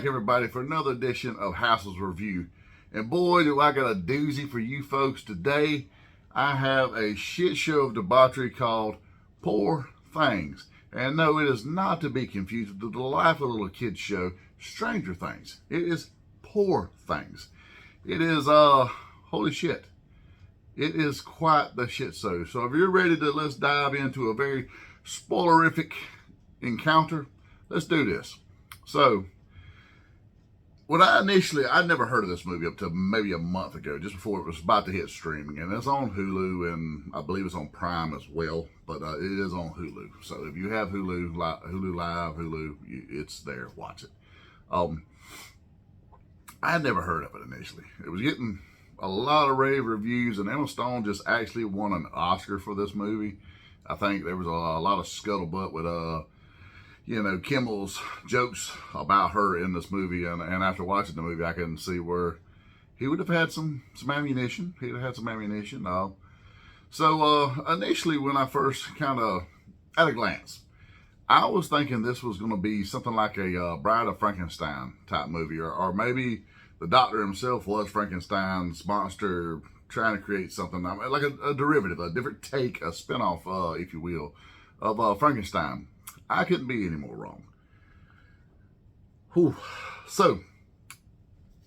back, everybody, for another edition of Hassel's Review. And boy, do I got a doozy for you folks today. I have a shit show of debauchery called Poor Things. And no, it is not to be confused with the delightful little kids show, Stranger Things. It is Poor Things. It is, holy shit. It is quite the shit show. So if you're ready to, let's dive into a very spoilerific encounter. Let's do this. So, I'd never heard of this movie up to maybe a month ago, just before it was about to hit streaming. And it's on Hulu, and I believe it's on Prime as well, but it is on Hulu. So if you have Hulu Live, it's there. Watch it. I had never heard of it initially. It was getting a lot of rave reviews, and Emma Stone just actually won an Oscar for this movie. I think there was a lot of scuttlebutt with Kimmel's jokes about her in this movie, and after watching the movie, I can see where he would have had some ammunition. He'd have had some ammunition. So initially, when I first kind of, at a glance, I was thinking this was going to be something like a Bride of Frankenstein type movie, or maybe the doctor himself was Frankenstein's monster trying to create something like a derivative, a different take, a spinoff, if you will, of Frankenstein. I couldn't be any more wrong. Whew. So,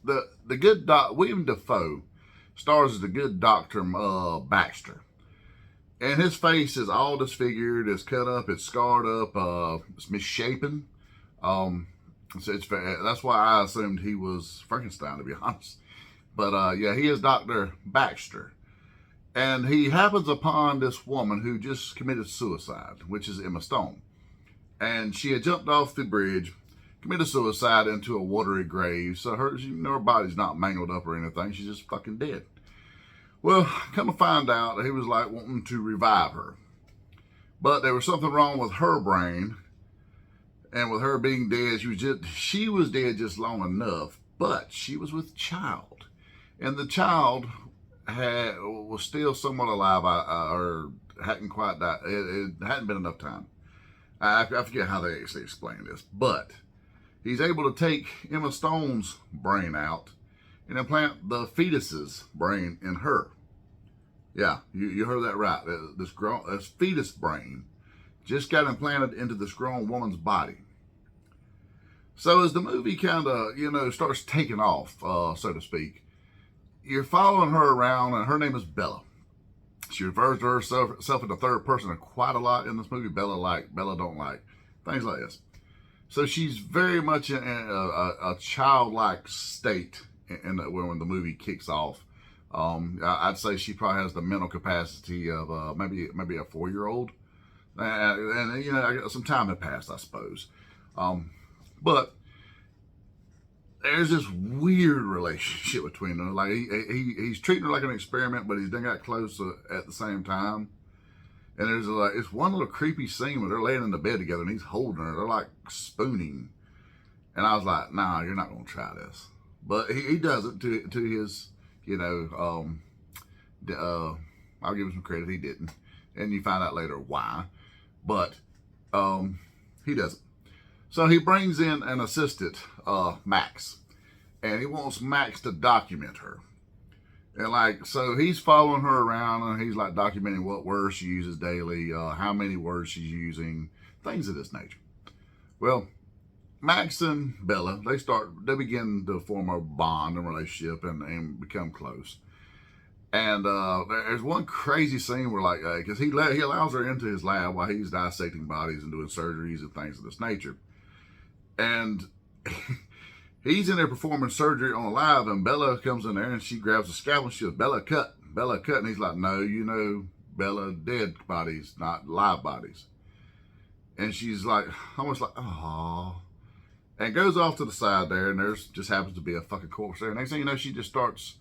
the good Willem Dafoe stars as the good Dr. Baxter. And his face is all disfigured, it's cut up, it's scarred up, it's misshapen. That's why I assumed he was Frankenstein, to be honest. But yeah, he is Dr. Baxter. And he happens upon this woman who just committed suicide, which is Emma Stone. And she had jumped off the bridge, committed suicide into a watery grave. So her body's not mangled up or anything. She's just fucking dead. Well, come to find out, he was like wanting to revive her. But there was something wrong with her brain. And with her being dead, she was dead just long enough. But she was with child. And the child was still somewhat alive, or hadn't quite died. It hadn't been enough time. I forget how they actually explain this, but he's able to take Emma Stone's brain out and implant the fetus's brain in her. Yeah, you heard that right. This fetus brain just got implanted into this grown woman's body. So as the movie kind of, starts taking off, so to speak, you're following her around, and her name is Bella. She refers to herself in the third person quite a lot in this movie. Bella don't like, things like this. So she's very much in a childlike state when the movie kicks off. I'd say she probably has the mental capacity of maybe a 4-year-old. And some time had passed, I suppose. But there's this weird relationship between them. Like he's treating her like an experiment, but he's done got close at the same time. And there's it's one little creepy scene where they're laying in the bed together and he's holding her. They're like spooning. And I was like, nah, you're not gonna try this. But he does it to his, I'll give him some credit, he didn't. And you find out later why. But he doesn't. So he brings in an assistant, Max, and he wants Max to document her. And so he's following her around, and he's like documenting what words she uses daily, how many words she's using, things of this nature. Well, Max and Bella, they begin to form a bond and relationship and become close. And there's one crazy scene where because he allows her into his lab while he's dissecting bodies and doing surgeries and things of this nature. And he's in there performing surgery on a live, and Bella comes in there and she grabs a scalpel and she goes, Bella, cut. And he's like, no, Bella, dead bodies, not live bodies. And she's like, almost like, oh. And goes off to the side there, and there's just happens to be a fucking corpse there. Next thing you know, she just starts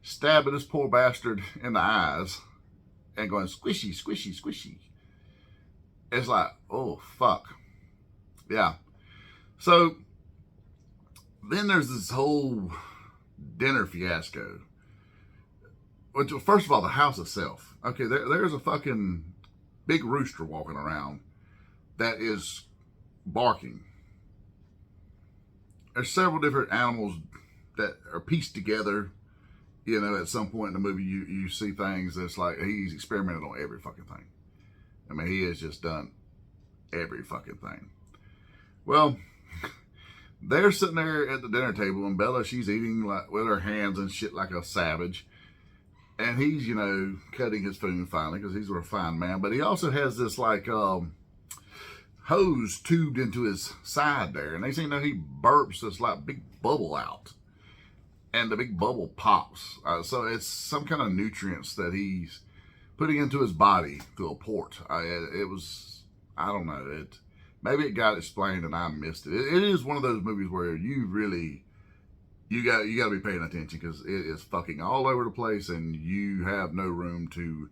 stabbing this poor bastard in the eyes and going, squishy, squishy, squishy. It's like, oh, fuck. Yeah. So then there's this whole dinner fiasco. Which, first of all, the house itself. Okay, there's a fucking big rooster walking around that is barking. there's several different animals that are pieced together. You know, at some point in the movie, you see things that's like he's experimented on every fucking thing. I mean, he has just done every fucking thing. Well, they're sitting there at the dinner table, and Bella, she's eating like with her hands and shit like a savage. And he's, you know, cutting his food finally because he's a refined man. But he also has this like hose tubed into his side there. And they say, you know, he burps this like big bubble out. And the big bubble pops. So it's some kind of nutrients that he's putting into his body through a port. It was, I don't know. Maybe it got explained and I missed it. It is one of those movies where you really, you got to be paying attention because it is fucking all over the place and you have no room to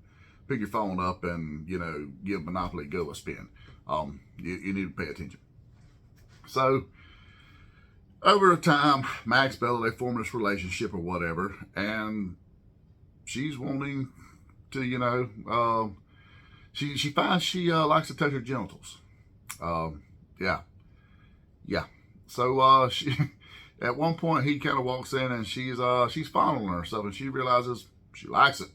pick your phone up and, you know, give Monopoly Go a spin. You need to pay attention. So, over time, Max, Bella, they form this relationship or whatever, and she's wanting to, you know, she finds she likes to touch her genitals. Yeah. So she, at one point, he kind of walks in and she's fondling herself, and she realizes she likes it,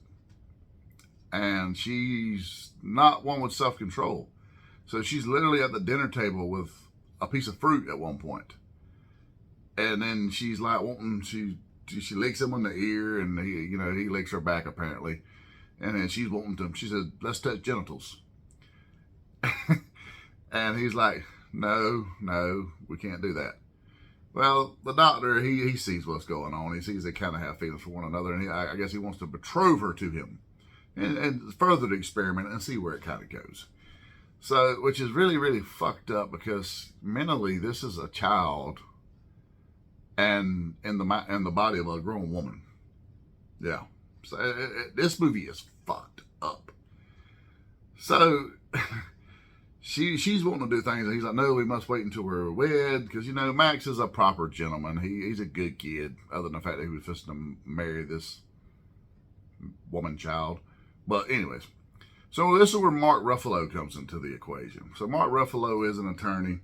and she's not one with self-control. So she's literally at the dinner table with a piece of fruit at one point. And then she's like wanting, she licks him on the ear, and he licks her back apparently. And then she's wanting to, she said, let's touch genitals. And he's like, no, we can't do that. Well, the doctor, he sees what's going on. He sees they kind of have feelings for one another. And I guess he wants to betroth her to him and further the experiment and see where it kind of goes. So, which is really, really fucked up because mentally this is a child and in the body of a grown woman. Yeah. So this movie is fucked up. So she's wanting to do things, and he's like, no, we must wait until we're wed, because, you know, Max is a proper gentleman. He's a good kid, other than the fact that he was just to marry this woman child. But anyways, so this is where Mark Ruffalo comes into the equation. So Mark Ruffalo is an attorney,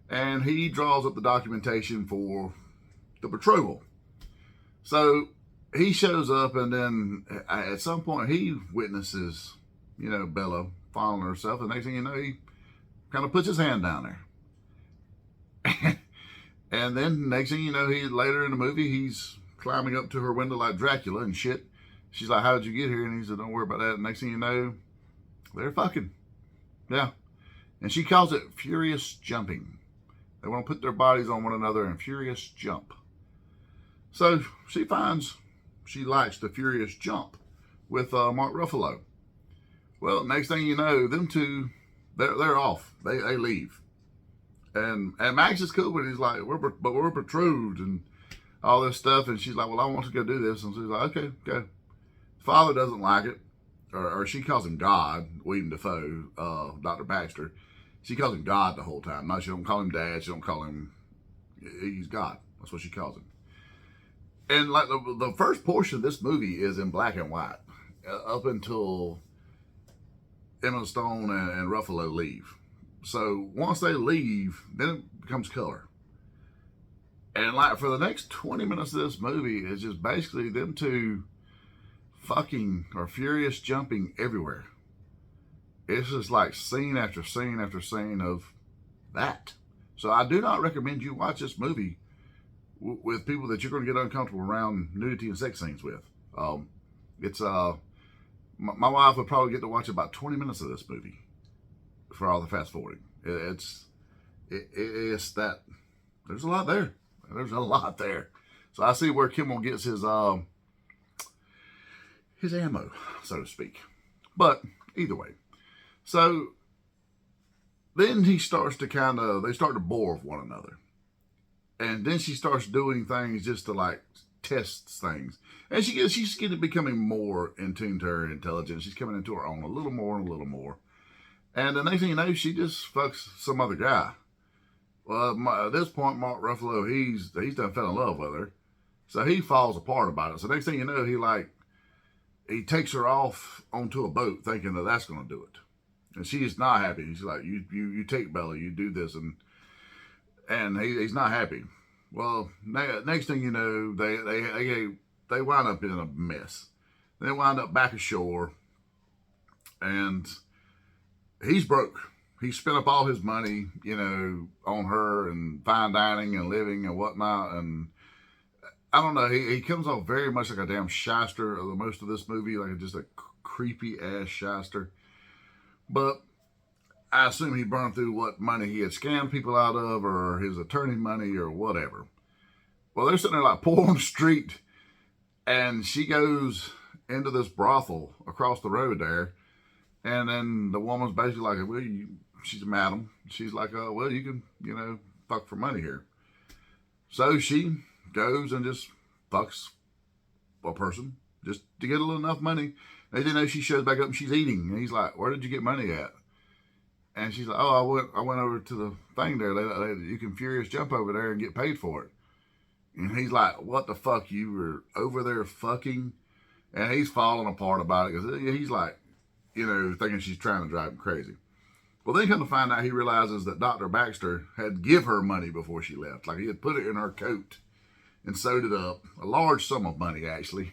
and he draws up the documentation for the betrothal. So he shows up, and then at some point he witnesses, you know, Bella fondling herself, and next thing you know, he kind of puts his hand down there. And then next thing you know, later in the movie, he's climbing up to her window like Dracula and shit. She's like, how did you get here? And he said, don't worry about that. And next thing you know, they're fucking. Yeah. And she calls it furious jumping. They want to put their bodies on one another and furious jump. So she finds she likes the furious jump with Mark Ruffalo. Well, next thing you know, them two, they're off. They leave. And Max is cool, but he's like, we're betrothed and all this stuff. And she's like, well, I want to go do this. And she's like, okay, go. Father doesn't like it. Or she calls him God, Willem Dafoe, Dr. Baxter. She calls him God the whole time. No, she don't call him Dad. She don't call him, he's God. That's what she calls him. And like the first portion of this movie is in black and white up until Emma Stone and Ruffalo leave. So once they leave, then it becomes color. And like for the next 20 minutes of this movie is just basically them two fucking or furious jumping everywhere. It's just like scene after scene after scene of that. So I do not recommend you watch this movie with people that you're going to get uncomfortable around nudity and sex scenes with. It's my wife would probably get to watch about 20 minutes of this movie for all the fast forwarding. It's that there's a lot there. There's a lot there. So I see where Kimmel gets his ammo, so to speak. But either way, so then he starts to they start to bore with one another. And then she starts doing things just to like test things. And she's becoming more in tune to her intelligence. She's coming into her own a little more and a little more. And the next thing you know, she just fucks some other guy. Well, at this point, Mark Ruffalo, he's done fell in love with her. So he falls apart about it. So next thing you know, he takes her off onto a boat thinking that that's going to do it. And she's not happy. She's like, you take Bella, you do this. And he's not happy. Well, next thing you know, they wind up in a mess. They wind up back ashore, and he's broke. He spent up all his money, on her and fine dining and living and whatnot. And I don't know. He comes off very much like a damn shyster of the most of this movie, like just a creepy ass shyster. But I assume he burned through what money he had scammed people out of, or his attorney money, or whatever. Well, they're sitting there like poor on the street, and she goes into this brothel across the road there, and then the woman's basically like, well, she's a madam. She's like, well, you can, fuck for money here. So she goes and just fucks a person just to get a little enough money. They didn't know she shows back up and she's eating. And he's like, where did you get money at? And she's like, oh, I went over to the thing there. You can furious jump over there and get paid for it. And he's like, what the fuck? You were over there fucking? And he's falling apart about it because he's like, thinking she's trying to drive him crazy. Well, then come to find out, he realizes that Dr. Baxter had give her money before she left. Like he had put it in her coat and sewed it up. A large sum of money, actually.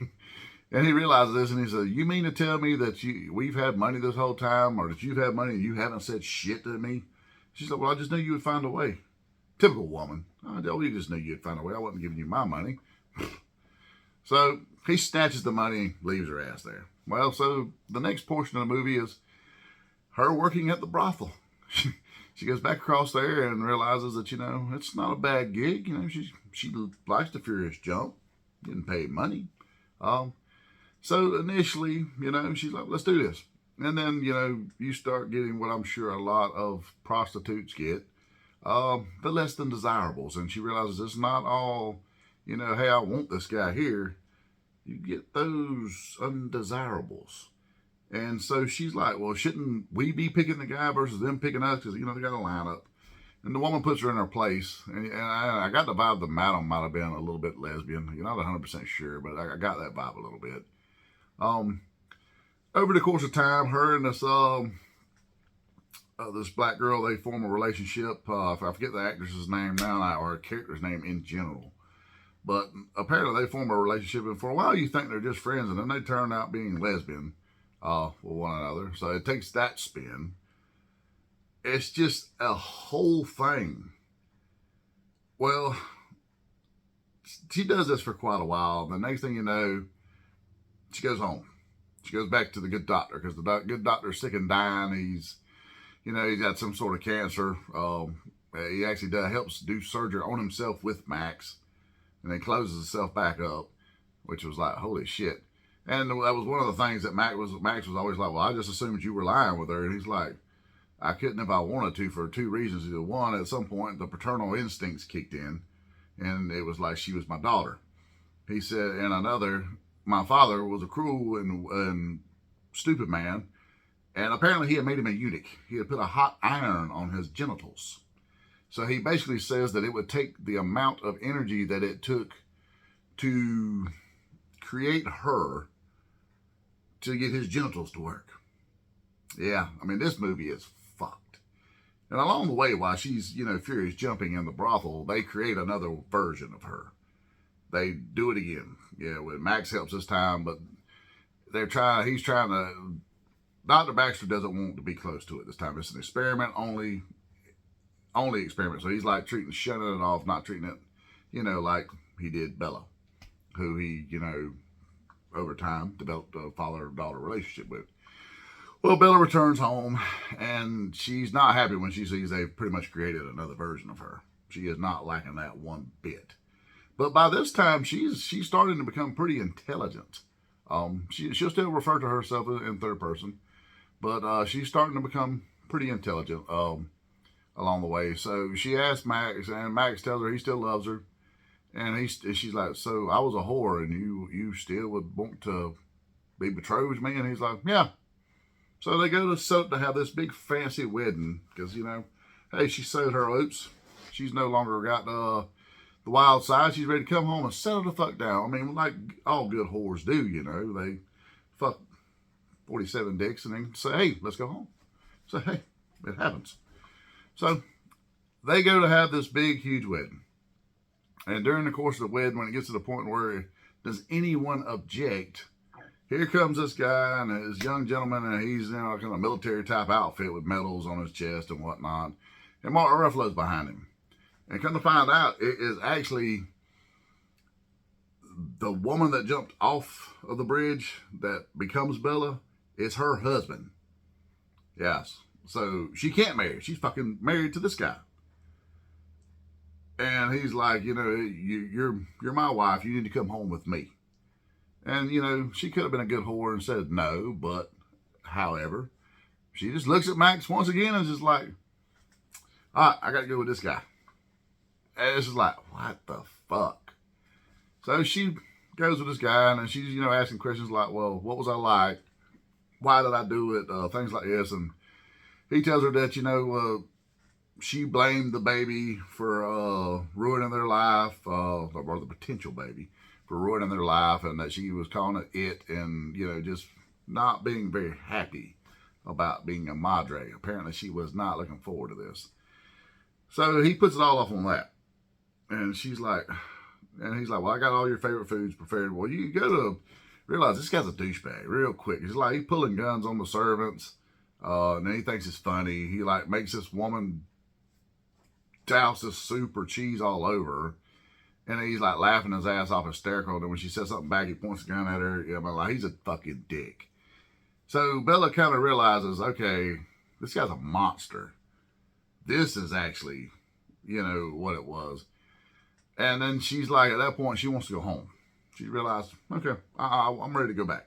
And he realizes this, and he says, you mean to tell me that we've had money this whole time, or that you've had money and you haven't said shit to me? She's like, well, I just knew you would find a way. Typical woman. Oh, you just knew you'd find a way. I wasn't giving you my money. So he snatches the money and leaves her ass there. Well, so the next portion of the movie is her working at the brothel. She goes back across there and realizes that, it's not a bad gig. She likes the furious jump, getting paid money. So initially, she's like, let's do this. And then, you start getting what I'm sure a lot of prostitutes get, the less than desirables. And she realizes it's not all, hey, I want this guy here. You get those undesirables. And so she's like, well, shouldn't we be picking the guy versus them picking us? Because, they got a lineup. And the woman puts her in her place. And I got the vibe the madam might have been a little bit lesbian. You're not 100% sure, but I got that vibe a little bit. Over the course of time, her and this black girl, they form a relationship. I forget the actress's name now, or her character's name in general. But apparently they form a relationship, and for a while you think they're just friends, and then they turn out being lesbian with one another. So it takes that spin. It's just a whole thing. Well, she does this for quite a while. The next thing you know, she goes home. She goes back to the good doctor because the good doctor's sick and dying. He's got some sort of cancer. He actually helps do surgery on himself with Max, and then closes himself back up, which was like, holy shit. And that was one of the things that Max was always like, well, I just assumed you were lying with her. And he's like, I couldn't if I wanted to for two reasons. Either one, at some point, the paternal instincts kicked in, and it was like she was my daughter. He said, and another, my father was a cruel and stupid man, and apparently he had made him a eunuch. He had put a hot iron on his genitals. So he basically says that it would take the amount of energy that it took to create her to get his genitals to work. Yeah, this movie is fucked. And along the way, while she's, furious jumping in the brothel, they create another version of her. They do it again. Yeah, when Max helps this time, but he's trying to, Dr. Baxter doesn't want to be close to it this time. It's an experiment, only experiment. So he's like shutting it off, not treating it, like he did Bella, who he, over time developed a father-daughter relationship with. Well, Bella returns home, and she's not happy when she sees they've pretty much created another version of her. She is not liking that one bit. But by this time, she's starting to become pretty intelligent. She'll still refer to herself in third person, but she's starting to become pretty intelligent along the way. So she asks Max, and Max tells her he still loves her. And she's like, so I was a whore, and you still would want to be betrothed with me? And he's like, yeah. So they go to set up to have this big fancy wedding because, hey, she sowed her oats. She's no longer got the wild side. She's ready to come home and settle the fuck down. Like all good whores do, They fuck 47 dicks and then say, hey, let's go home. So, hey, it happens. So they go to have this big, huge wedding. And during the course of the wedding, when it gets to the point where does anyone object, here comes this guy and this young gentleman, and he's in like a military type outfit with medals on his chest and whatnot. And Mark Ruffalo's behind him. And come to find out, it is actually the woman that jumped off of the bridge that becomes Bella is her husband. Yes. So she can't marry. She's fucking married to this guy. And he's like, you know, you're my wife. You need to come home with me. And, you know, she could have been a good whore and said no, but however, she just looks at Max once again and is just like, all right, I got to go with this guy. And it's just like, what the fuck? So she goes with this guy, and she's, you know, asking questions like, well, what was I like? Why did I do it? Things like this. And he tells her that, you know, she blamed the baby for ruining their life, or the potential baby for ruining their life, and that she was calling it, and, you know, just not being very happy about being a madre. Apparently she was not looking forward to this. So he puts it all off on that. And she's like, and he's like, well, I got all your favorite foods prepared. Well, you got to realize this guy's a douchebag real quick. He's like, he's pulling guns on the servants. And then he thinks it's funny. He like makes this woman douse this soup or cheese all over her. And he's like laughing his ass off, hysterical. And then when she says something back, he points a gun at her. Yeah, I'm like, he's a fucking dick. So Bella kind of realizes, okay, this guy's a monster. This is actually, you know, what it was. And then she's like, at that point, she wants to go home. She realized, okay, I'm ready to go back.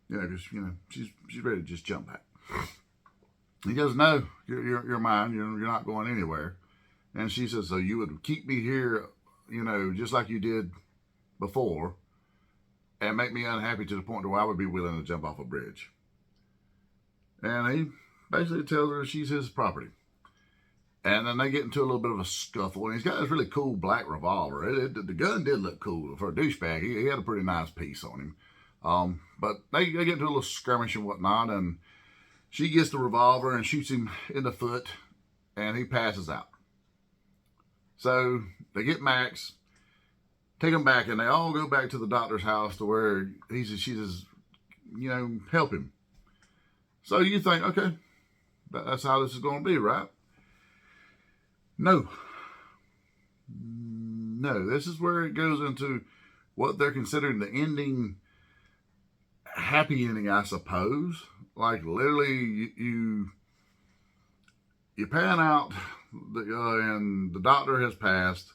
You know, because, you know, she's ready to just jump back. He goes, no, you're mine. You're not going anywhere. And she says, so you would keep me here, you know, just like you did before, and make me unhappy to the point where I would be willing to jump off a bridge. And he basically tells her she's his property. And then they get into a little bit of a scuffle. And he's got this really cool black revolver. The gun did look cool for a douchebag. He had a pretty nice piece on him. But they get into a little skirmish and whatnot. And she gets the revolver and shoots him in the foot. And he passes out. So they get Max, take him back, and they all go back to the doctor's house to where she says, you know, help him. So you think, okay, that's how this is going to be, right? No, this is where it goes into what they're considering the ending, happy ending, I suppose. Like literally, you pan out, and the doctor has passed,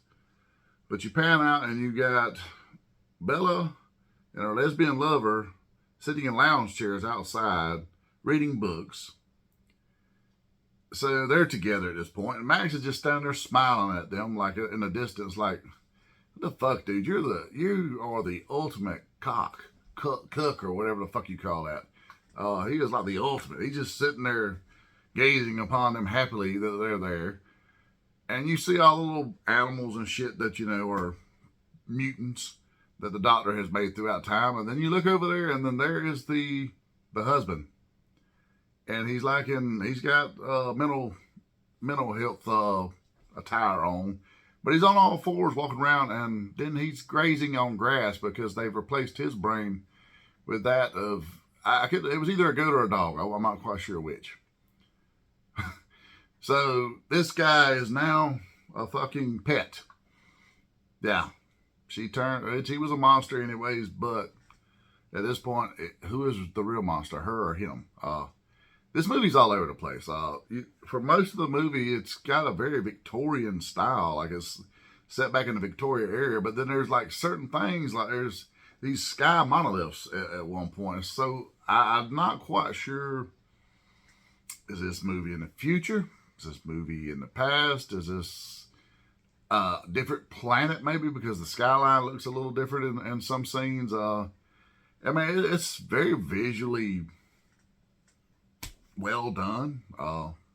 but you pan out and you got Bella and her lesbian lover sitting in lounge chairs outside reading books. So they're together at this point, and Max is just standing there smiling at them, like in the distance, like, "What the fuck, dude? You are the ultimate cook, or whatever the fuck you call that." He is like the ultimate. He's just sitting there, gazing upon them happily that they're there, and you see all the little animals and shit that you know are mutants that the doctor has made throughout time, and then you look over there, and then there is the husband. And he's got mental health attire on, but he's on all fours walking around, and then he's grazing on grass because they've replaced his brain with that of it was either a goat or a dog. I'm not quite sure which. So this guy is now a fucking pet. Yeah, she was a monster anyways, but at this point, who is the real monster, her or him? This movie's all over the place. For most of the movie, it's got a very Victorian style, like it's set back in the Victoria area. But then there's like certain things, like there's these sky monoliths at one point. So I'm not quite sure. Is this movie in the future? Is this movie in the past? Is this a different planet maybe because the skyline looks a little different in some scenes? I mean, it's very visually well done,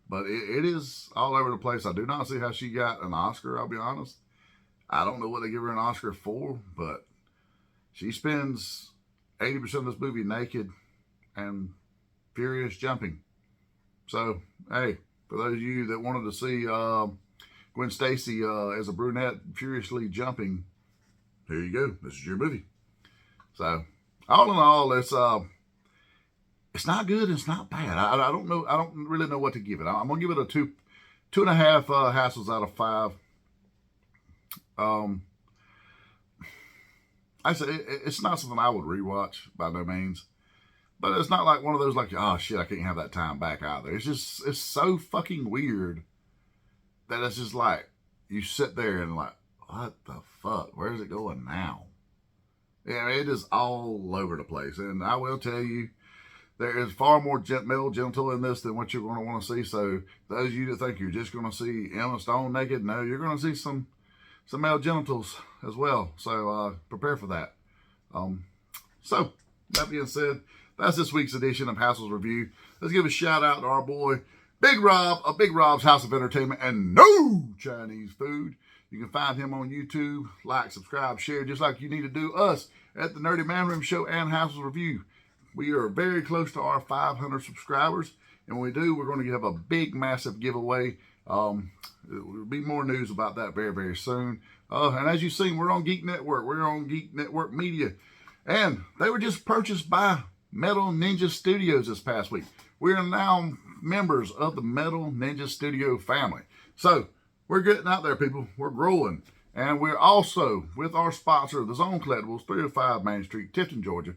but it is all over the place. I do not see how she got an Oscar, I'll be honest. I don't know what they give her an Oscar for, but she spends 80% of this movie naked and furious jumping. So, hey, for those of you that wanted to see Gwyneth Gwen Stacy as a brunette furiously jumping. Here you go. This is your movie. So, all in all, it's not good. It's not bad. I don't know. I don't really know what to give it. I'm gonna give it a 2.5 Hassels out of 5. I say it's not something I would rewatch by no means, but it's not like one of those like, oh shit, I can't have that time back either. It's so fucking weird that it's just like you sit there and like, what the fuck? Where's it going now? Yeah, it is all over the place, and I will tell you, there is far more male genital in this than what you're going to want to see. So those of you that think you're just going to see Emma Stone naked, no, you're going to see some male genitals as well. So prepare for that. So that being said, that's this week's edition of Hassel's Review. Let's give a shout out to our boy Big Rob of Big Rob's House of Entertainment and No Chinese Food. You can find him on YouTube. Like, subscribe, share, just like you need to do us at the Nerdy Man Room Show and Hassel's Review. We are very close to our 500 subscribers, and when we do, we're going to have a big, massive giveaway. There'll be more news about that very, very soon. And as you've seen, we're on Geek Network. We're on Geek Network Media, and they were just purchased by Metal Ninja Studios this past week. We are now members of the Metal Ninja Studio family. So we're getting out there, people. We're growing. And we're also with our sponsor, the Zone Collectibles, 305 Main Street, Tifton, Georgia.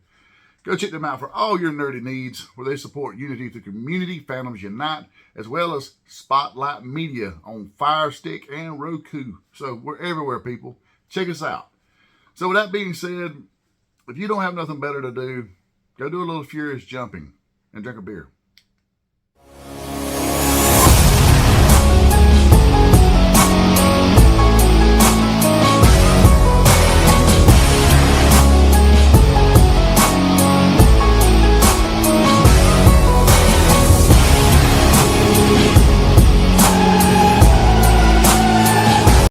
Go check them out for all your nerdy needs, where they support unity through community, Fandoms Unite, as well as Spotlight Media on Fire Stick and Roku. So we're everywhere, people. Check us out. So with that being said, if you don't have nothing better to do, go do a little furious jumping and drink a beer.